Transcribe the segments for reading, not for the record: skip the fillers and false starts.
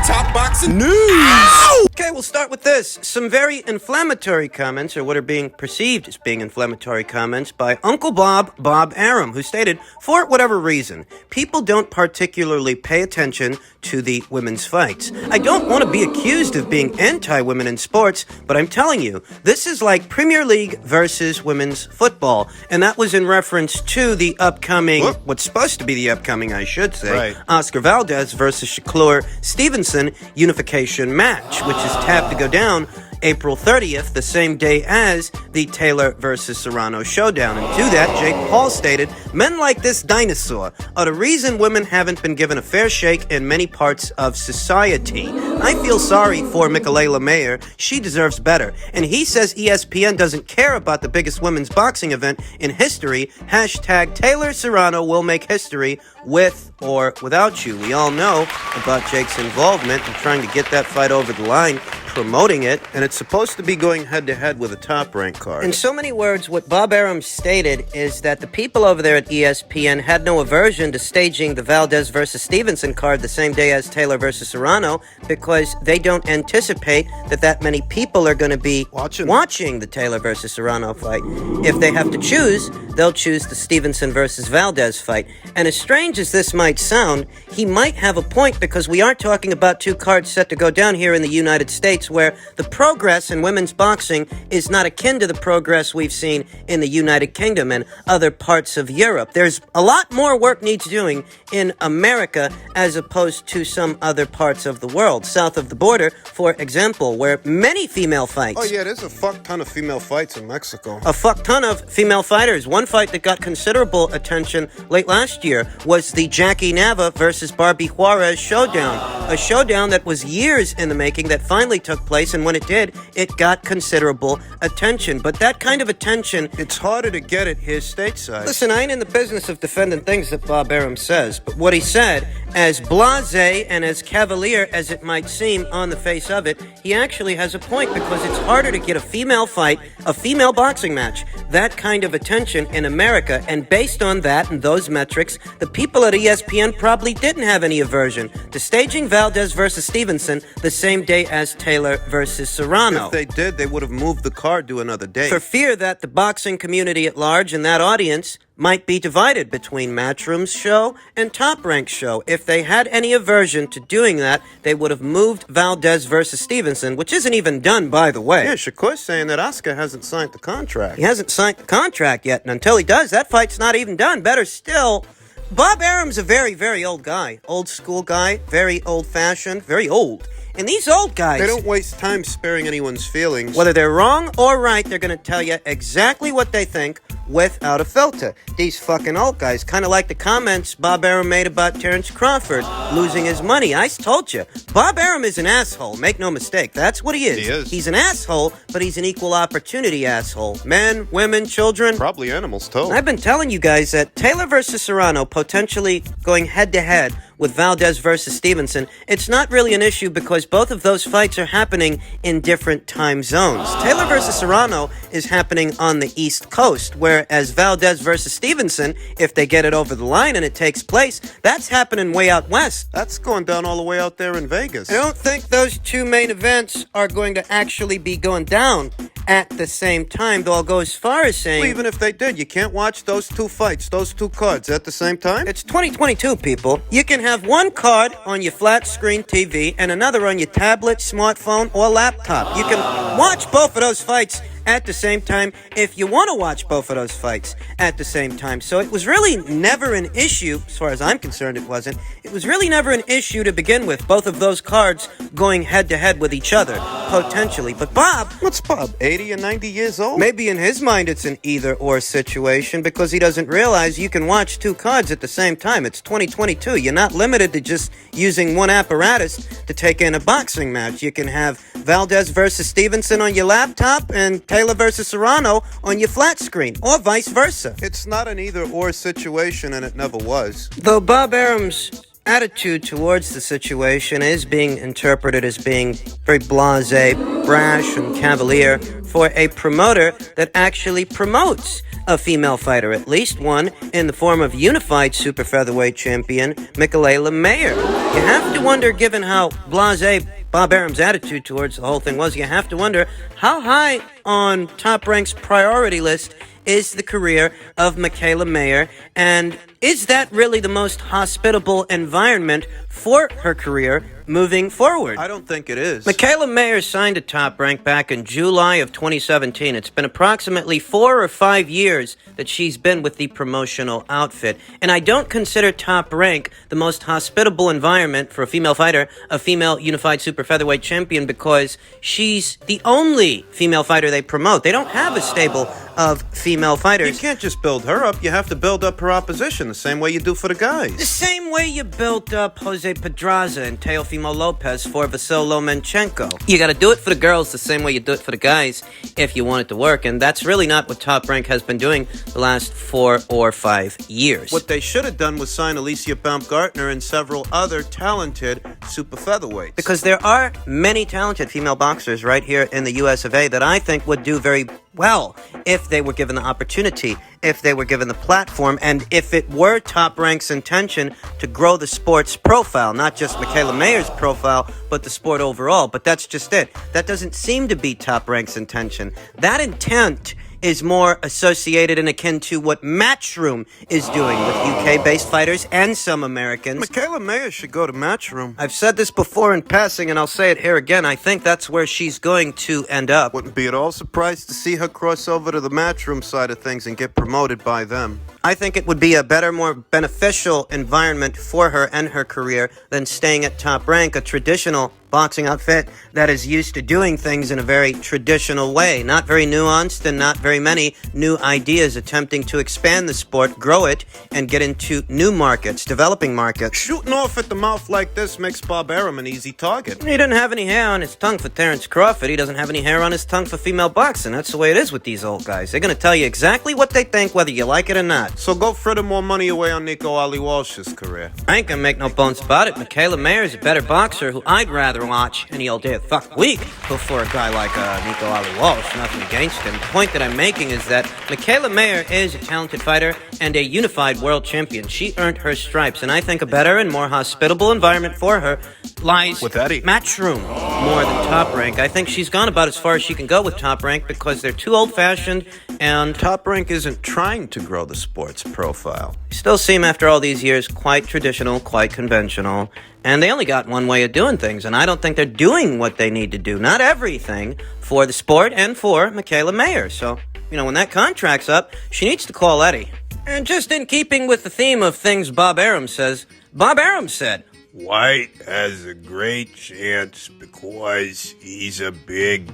Top boxing news. Ow! Okay, we'll start with this. Some very inflammatory comments, or what are being perceived as being inflammatory comments, by Uncle Bob Arum, who stated, for whatever reason, people don't particularly pay attention to the women's fights. I don't want to be accused of being anti-women in sports, but I'm telling you, this is like Premier League versus women's football, and that was in reference to the upcoming, what's supposed to be the upcoming, I should say, right, Oscar Valdez versus Shakur Stevenson unification match, which is tabbed to go down April 30th, the same day as the Taylor versus Serrano showdown. And to that, Jake Paul stated, men like this dinosaur are the reason women haven't been given a fair shake in many parts of society. I feel sorry for Michaela Mayer. She deserves better. And he says ESPN doesn't care about the biggest women's boxing event in history. Hashtag Taylor Serrano will make history with or without you. We all know about Jake's involvement in trying to get that fight over the line, promoting it, and it's supposed to be going head-to-head with a top-ranked card. In so many words, what Bob Arum stated is that the people over there at ESPN had no aversion to staging the Valdez versus Stevenson card the same day as Taylor versus Serrano because they don't anticipate that many people are going to be watching the Taylor versus Serrano fight. If they have to choose, they'll choose the Stevenson versus Valdez fight. And as strange as this might sound, he might have a point because we are talking about two cards set to go down here in the United States where the progress in women's boxing is not akin to the progress we've seen in the United Kingdom and other parts of Europe. There's a lot more work needs doing in America as opposed to some other parts of the world. South of the border, for example, where many female fights. Oh yeah, there's a fuck ton of female fights in Mexico. A fuck ton of female fighters. One fight that got considerable attention late last year was the Jackie Nava versus Barbie Juarez showdown. A showdown that was years in the making that finally took place, and when it did, it got considerable attention. But that kind of attention, it's harder to get it here stateside. Listen, I ain't in the business of defending things that Bob Arum says, but what he said, as blasé and as cavalier as it might seem on the face of it, he actually has a point because it's harder to get a female fight, a female boxing match, that kind of attention in America, and based on that and those metrics, the people at ESPN probably didn't have any aversion to staging Valdez versus Stevenson the same day as Taylor versus Serrano. If they did, they would have moved the card to another day. For fear that the boxing community at large and that audience might be divided between Matchroom's show and Top Rank's show. If they had any aversion to doing that, they would have moved Valdez versus Stevenson, which isn't even done, by the way. Yeah, Shakur's saying that Oscar hasn't signed the contract. He hasn't signed the contract yet, and until he does, that fight's not even done. Better still, Bob Arum's a very, very old guy. Old school guy, very old-fashioned, very old. And these old guys, they don't waste time sparing anyone's feelings. Whether they're wrong or right, they're going to tell you exactly what they think without a filter. These fucking old guys, kind of like the comments Bob Arum made about Terrence Crawford losing his money. I told you, Bob Arum is an asshole. Make no mistake. That's what he is. He is. He's an asshole, but he's an equal opportunity asshole. Men, women, children. Probably animals, too. I've been telling you guys that Taylor versus Serrano potentially going head-to-head with Valdez versus Stevenson, it's not really an issue because both of those fights are happening in different time zones. Taylor versus Serrano is happening on the East Coast, whereas Valdez versus Stevenson, if they get it over the line and it takes place, that's happening way out west. That's going down all the way out there in Vegas. I don't think those two main events are going to actually be going down at the same time, though I'll go as far as saying... Well, even if they did, you can't watch those two fights, those two cards at the same time? It's 2022, people. You can have one card on your flat-screen TV and another on your tablet, smartphone, or laptop. You can watch both of those fights at the same time if you want to watch both of those fights at the same time. So it was really never an issue, as far as I'm concerned it wasn't. It was really never an issue to begin with, both of those cards going head-to-head with each other, potentially. But Bob... What's Bob, 80 or 90 years old? Maybe in his mind it's an either-or situation because he doesn't realize you can watch two cards at the same time. It's 2022. You're not limited to just using one apparatus to take in a boxing match. You can have Valdez versus Stevenson on your laptop and Taylor versus Serrano on your flat screen, or vice versa. It's not an either-or situation, and it never was. Though Bob Arum's attitude towards the situation is being interpreted as being very blasé, brash, and cavalier for a promoter that actually promotes a female fighter, at least one in the form of unified super featherweight champion Michaela Mayer. You have to wonder, given how blasé Bob Arum's attitude towards the whole thing was, you have to wonder how high on Top Rank's priority list is the career of Michaela Mayer, and is that really the most hospitable environment for her career moving forward? I don't think it is. Michaela Mayer signed to Top Rank back in July of 2017. It's been approximately 4 or 5 years that she's been with the promotional outfit. And I don't consider Top Rank the most hospitable environment for a female fighter, a female unified super featherweight champion, because she's the only female fighter they promote. They don't have a stable of female fighters. You can't just build her up. You have to build up her opposition the same way you do for the guys. The same way you built up Jose Pedraza and Teofimo Lopez for Vasyl Lomachenko. You gotta do it for the girls the same way you do it for the guys if you want it to work, and that's really not what Top Rank has been doing the last 4 or 5 years. What they should have done was sign Alicia Baumgartner and several other talented super featherweights. Because there are many talented female boxers right here in the US of A that I think would do very well if they were given the opportunity, if they were given the platform, and if it were Top Rank's intention to grow the sport's profile, not just Michaela Mayer's profile, but the sport overall. But that's just it. That doesn't seem to be Top Rank's intention. That intent is more associated and akin to what Matchroom is doing with UK-based fighters and some Americans. Michaela Mayer should go to Matchroom. I've said this before in passing, and I'll say it here again. I think that's where she's going to end up. Wouldn't be at all surprised to see her cross over to the Matchroom side of things and get promoted by them. I think it would be a better, more beneficial environment for her and her career than staying at Top Rank, a traditional boxing outfit that is used to doing things in a very traditional way. Not very nuanced and not very many new ideas, attempting to expand the sport, grow it, and get into new markets, developing markets. Shooting off at the mouth like this makes Bob Arum an easy target. He doesn't have any hair on his tongue for Terrence Crawford. He doesn't have any hair on his tongue for female boxing. That's the way it is with these old guys. They're going to tell you exactly what they think, whether you like it or not. So go fritter more money away on Nico Ali Walsh's career. I ain't gonna make no bones about it. Michaela Mayer is a better boxer who I'd rather watch any old day of the fucking week before a guy like Nico Ali Walsh. Nothing against him. The point that I'm making is that Michaela Mayer is a talented fighter and a unified world champion. She earned her stripes, and I think a better and more hospitable environment for her lies with Eddie. Matchroom more than Top Rank. I think she's gone about as far as she can go with Top Rank because they're too old-fashioned, and Top Rank isn't trying to grow the sport's profile. Still seem, after all these years, quite traditional, quite conventional, and they only got one way of doing things, and I don't think they're doing what they need to do. Not everything for the sport and for Michaela Mayer. So, when that contract's up, she needs to call Eddie. And just in keeping with the theme of things Bob Arum says, Bob Arum said, Whyte has a great chance because he's a big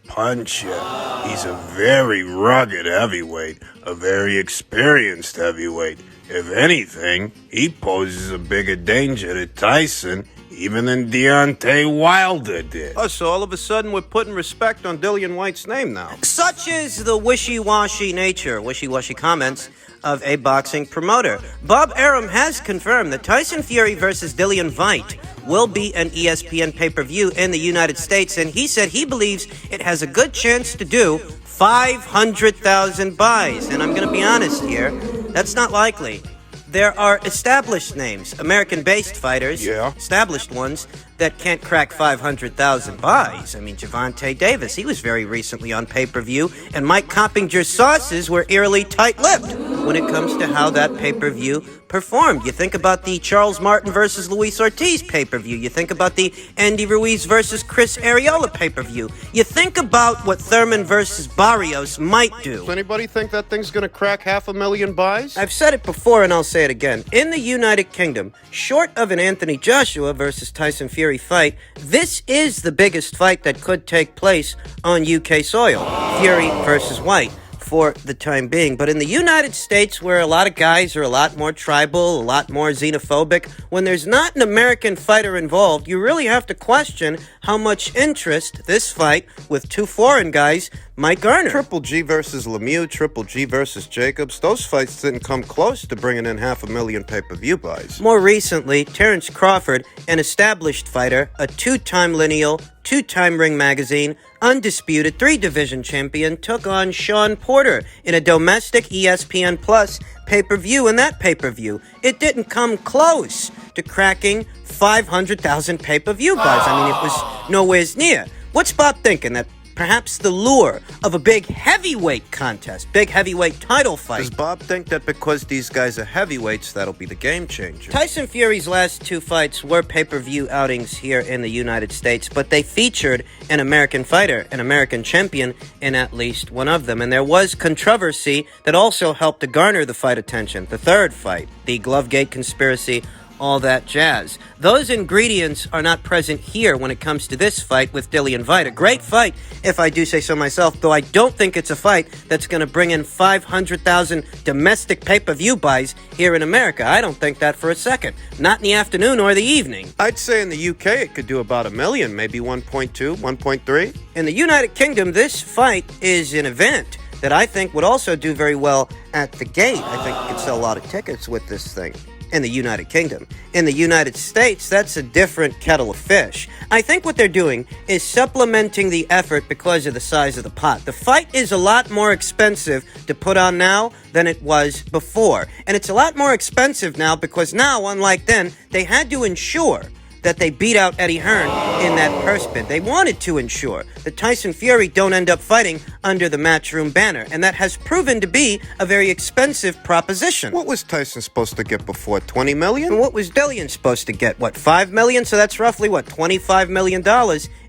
puncher. He's a very rugged heavyweight, a very experienced heavyweight. If anything, he poses a bigger danger to Tyson even than Deontay Wilder did. Oh, so all of a sudden we're putting respect on Dillian Whyte's name now. Such is the wishy-washy nature, wishy-washy comments of a boxing promoter. Bob Arum has confirmed that Tyson Fury versus Dillian Whyte will be an ESPN pay-per-view in the United States, and he said he believes it has a good chance to do 500,000 buys. And I'm going to be honest here, that's not likely. There are established names, American-based fighters, established ones, that can't crack 500,000 buys. I mean, Gervonta Davis, he was very recently on pay-per-view, and Mike Coppinger's sauces were eerily tight-lipped when it comes to how that pay-per-view performed. You think about the Charles Martin versus Luis Ortiz pay-per-view. You think about the Andy Ruiz versus Chris Arreola pay-per-view. You think about what Thurman versus Barrios might do. Does anybody think that thing's gonna crack 500,000 buys? I've said it before and I'll say it again. In the United Kingdom, short of an Anthony Joshua versus Tyson Fury fight, this is the biggest fight that could take place on UK soil. Fury versus Whyte, for the time being. But in the United States, where a lot of guys are a lot more tribal, a lot more xenophobic, when there's not an American fighter involved, you really have to question how much interest this fight with two foreign guys might garner. Triple G versus Lemieux, Triple G versus Jacobs, those fights didn't come close to bringing in 500,000 pay-per-view buys. More recently, Terrence Crawford, an established fighter, a two-time lineal, two-time Ring Magazine undisputed three-division champion, took on Shawn Porter in a domestic ESPN Plus pay-per-view. And that pay-per-view, it didn't come close to cracking 500,000 pay-per-view buys. I mean, it was nowhere near. What's Bob thinking? That perhaps the lure of a big heavyweight contest, big heavyweight title fight. Does Bob think that because these guys are heavyweights, that'll be the game changer? Tyson Fury's last two fights were pay-per-view outings here in the United States, but they featured an American fighter, an American champion, in at least one of them. And there was controversy that also helped to garner the fight attention. The third fight, the Glovegate conspiracy, all that jazz. Those ingredients are not present here when it comes to this fight with Dillian Whyte. A great fight, if I do say so myself, though I don't think it's a fight that's going to bring in 500,000 domestic pay-per-view buys here in America. I don't think that for a second. Not in the afternoon or the evening. I'd say in the UK it could do about 1 million, maybe 1.2, 1.3. In the United Kingdom, this fight is an event that I think would also do very well at the gate. I think you could sell a lot of tickets with this thing. In the United Kingdom. In the United States, that's a different kettle of fish. I think what they're doing is supplementing the effort because of the size of the pot. The fight is a lot more expensive to put on now than it was before. And it's a lot more expensive now because now, unlike then, they had to ensure that they beat out Eddie Hearn in that purse bid. They wanted to ensure that Tyson Fury don't end up fighting under the Matchroom banner, and that has proven to be a very expensive proposition. What was Tyson supposed to get before, 20 million? And what was Dillian supposed to get? What, 5 million? So that's roughly, what, $25 million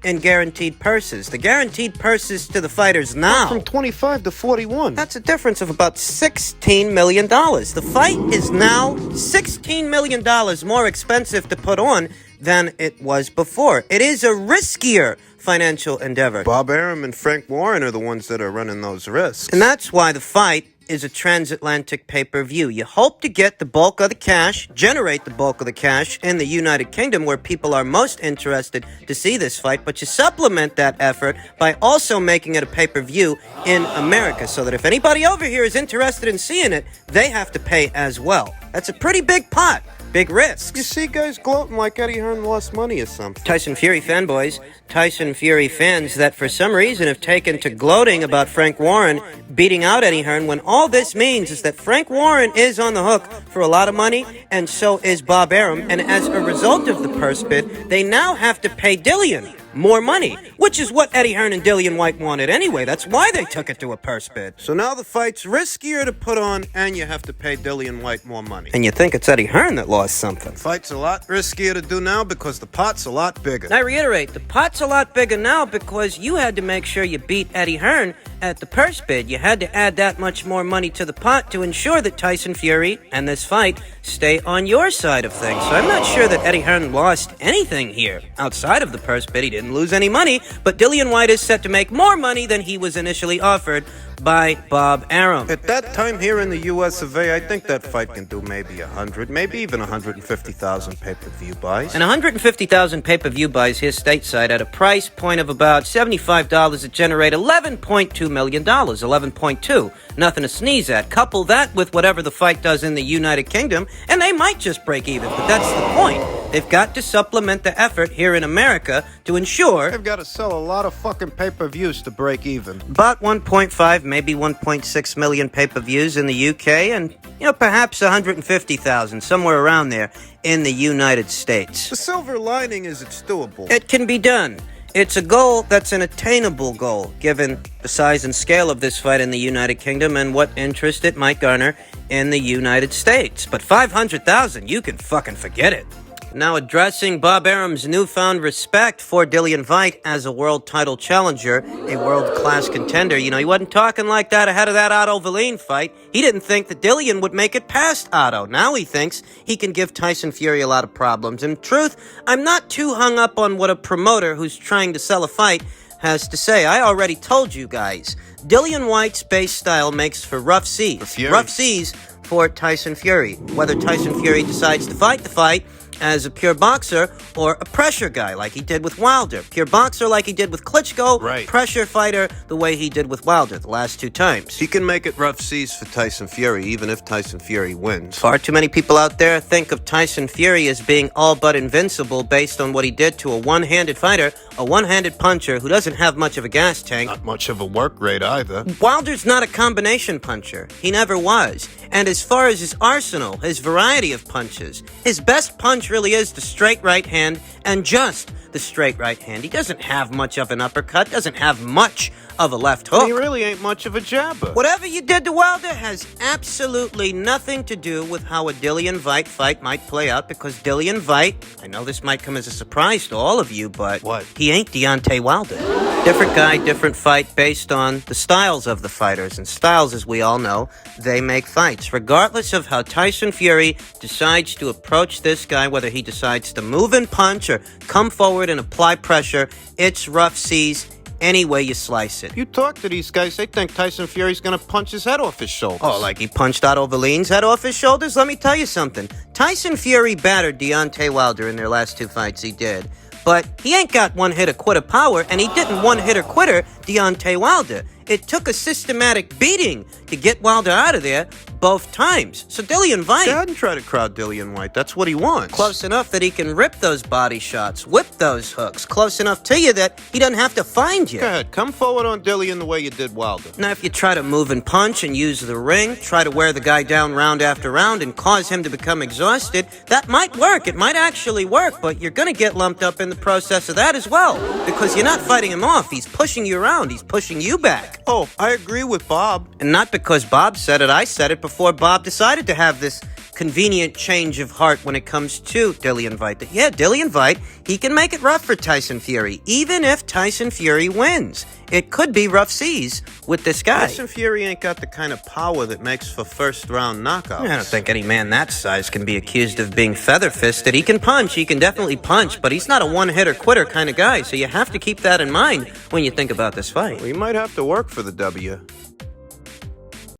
in guaranteed purses. The guaranteed purses to the fighters now, From 25 to 41. that's a difference of about $16 million. The fight is now $16 million more expensive to put on than it was before. It is a riskier financial endeavor. Bob Arum and Frank Warren are the ones that are running those risks. And that's why the fight is a transatlantic pay-per-view. You hope to get the bulk of the cash, generate the bulk of the cash in the United Kingdom where people are most interested to see this fight, but you supplement that effort by also making it a pay-per-view in America so that if anybody over here is interested in seeing it, they have to pay as well. That's a pretty big pot. Big risks. You see guys gloating like Eddie Hearn lost money or something. Tyson Fury fanboys, Tyson Fury fans that for some reason have taken to gloating about Frank Warren beating out Eddie Hearn when all this means is that Frank Warren is on the hook for a lot of money and so is Bob Arum, and as a result of the purse bid, they now have to pay Dillian more money, which is what Eddie Hearn and Dillian Whyte wanted anyway. That's why they took it to a purse bid. So now the fight's riskier to put on, and you have to pay Dillian Whyte more money. And you think it's Eddie Hearn that lost something. Fight's a lot riskier to do now because the pot's a lot bigger. And I reiterate, the pot's a lot bigger now because you had to make sure you beat Eddie Hearn at the purse bid. You had to add that much more money to the pot to ensure that Tyson Fury and this fight stay on your side of things. So I'm not sure that Eddie Hearn lost anything here. Outside of the purse bid, he didn't lose any money, but Dillian Whyte is set to make more money than he was initially offered by Bob Arum. At that time here in the US of A, I think that fight can do maybe 100, maybe even 150,000 pay-per-view buys. And 150,000 pay-per-view buys here stateside at a price point of about $75 that generate $11.2 million. 11.2. Nothing to sneeze at. Couple that with whatever the fight does in the United Kingdom, and they might just break even, but that's the point. They've got to supplement the effort here in America to ensure They've got to sell a lot of fucking pay-per-views to break even. about 1.5, maybe 1.6 million pay-per-views in the UK, and, perhaps 150,000, somewhere around there in the United States. The silver lining is it's doable. It can be done. It's a goal that's an attainable goal, given the size and scale of this fight in the United Kingdom and what interest it might garner in the United States. But 500,000, you can fucking forget it. Now addressing Bob Arum's newfound respect for Dillian Whyte as a world title challenger, a world-class contender. He wasn't talking like that ahead of that Otto Valeen fight. He didn't think that Dillian would make it past Otto. Now he thinks he can give Tyson Fury a lot of problems. In truth, I'm not too hung up on what a promoter who's trying to sell a fight has to say. I already told you guys. Dillian Whyte's base style makes for rough seas. Rough seas for Tyson Fury. Whether Tyson Fury decides to fight the fight as a pure boxer or a pressure guy like he did with Wilder. Pure boxer like he did with Klitschko. Right. Pressure fighter the way he did with Wilder the last 2 times. He can make it rough seas for Tyson Fury, even if Tyson Fury wins. Far too many people out there think of Tyson Fury as being all but invincible based on what he did to a one-handed fighter, a one-handed puncher who doesn't have much of a gas tank. Not much of a work rate either. Wilder's not a combination puncher. He never was. And as far as his arsenal, his variety of punches, his best punch really is the straight right hand and just the straight right hand. He doesn't have much of an uppercut, doesn't have much of a left hook. He really ain't much of a jabber. Whatever you did to Wilder has absolutely nothing to do with how a Dillian Whyte fight might play out, because Dillian Whyte, I know this might come as a surprise to all of you, but What? He ain't Deontay Wilder. Different guy, different fight based on the styles of the fighters. And styles, as we all know, they make fights. Regardless of how Tyson Fury decides to approach this guy, whether he decides to move and punch or come forward and apply pressure, it's rough seas any way you slice it. You talk to these guys, they think Tyson Fury's gonna punch his head off his shoulders. Oh, like he punched Otto Wallin's head off his shoulders? Let me tell you something. Tyson Fury battered Deontay Wilder in their last 2 fights he did. But he ain't got one-hitter-quitter power, and he didn't one-hitter-quitter Deontay Wilder. It took a systematic beating to get Wilder out of there both times. So Dillian Whyte, Go ahead and try to crowd Dillian Whyte. That's what he wants. close enough that he can rip those body shots, whip those hooks, close enough to you that he doesn't have to find you. Go ahead, come forward on Dillian the way you did Wilder. Now, if you try to move and punch and use the ring, try to wear the guy down round after round and cause him to become exhausted, that might work. It might actually work, but you're going to get lumped up in the process of that as well, because you're not fighting him off. He's pushing you around. He's pushing you back. Oh, I agree with Bob. And not because Bob said it, I said it before Bob decided to have this convenient change of heart when it comes to Dillian Whyte. That, yeah, Dillian Whyte, he can make it rough for Tyson Fury, even if Tyson Fury wins. It could be rough seas with this guy. Tyson Fury ain't got the kind of power that makes for first-round knockouts. I don't think any man that size can be accused of being feather-fisted. He can punch, he can definitely punch, but he's not a one-hitter-quitter kind of guy, so you have to keep that in mind when you think about this fight. He might have to work for the W.